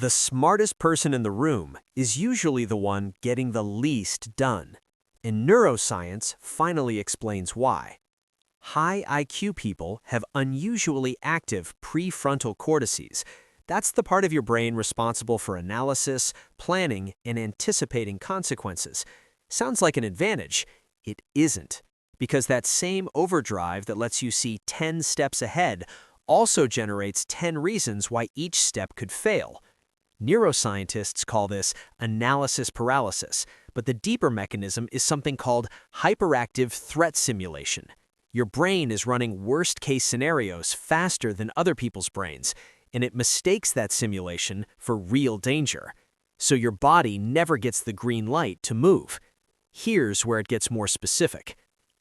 The smartest person in the room is usually the one getting the least done. And neuroscience finally explains why. High IQ people have unusually active prefrontal cortices. That's the part of your brain responsible for analysis, planning, and anticipating consequences. Sounds like an advantage. It isn't. Because that same overdrive that lets you see 10 steps ahead also generates 10 reasons why each step could fail. Neuroscientists call this analysis paralysis, but the deeper mechanism is something called hyperactive threat simulation. Your brain is running worst-case scenarios faster than other people's brains, and it mistakes that simulation for real danger. So your body never gets the green light to move. Here's where it gets more specific.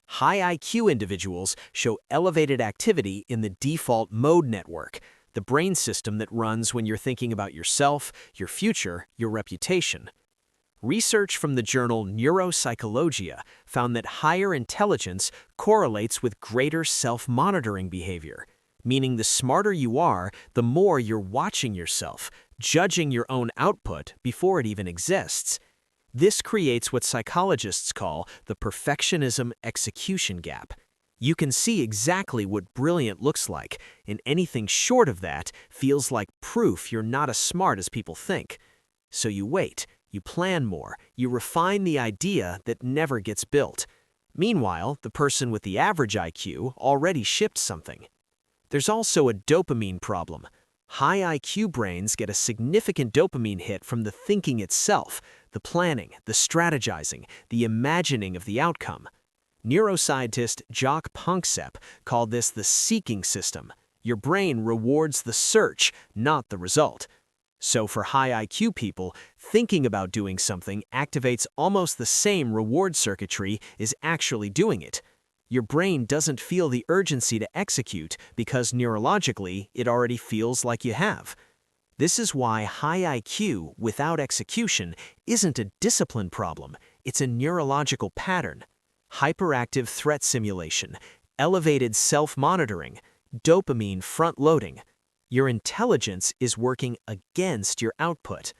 High IQ individuals show elevated activity in the default mode network, the brain system that runs when you're thinking about yourself, your future, your reputation. Research from the journal Neuropsychologia found that higher intelligence correlates with greater self-monitoring behavior, meaning the smarter you are, the more you're watching yourself, judging your own output before it even exists. This creates what psychologists call the perfectionism-execution gap. You can see exactly what brilliant looks like, and anything short of that feels like proof you're not as smart as people think. So you wait, you plan more, you refine the idea that never gets built. Meanwhile, the person with the average IQ already shipped something. There's also a dopamine problem. High IQ brains get a significant dopamine hit from the thinking itself, the planning, the strategizing, the imagining of the outcome. Neuroscientist Jaak Panksepp called this the seeking system. Your brain rewards the search, not the result. So for high IQ people, thinking about doing something activates almost the same reward circuitry as actually doing it. Your brain doesn't feel the urgency to execute because neurologically it already feels like you have. This is why high IQ without execution isn't a discipline problem, it's a neurological pattern. Hyperactive threat simulation, elevated self-monitoring, dopamine front-loading. Your intelligence is working against your output.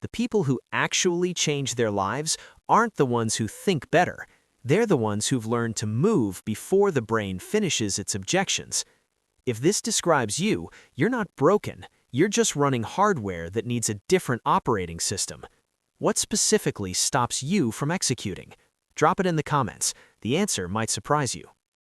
The people who actually change their lives aren't the ones who think better. They're the ones who've learned to move before the brain finishes its objections. If this describes you, you're not broken. You're just running hardware that needs a different operating system. What specifically stops you from executing? Drop it in the comments. The answer might surprise you.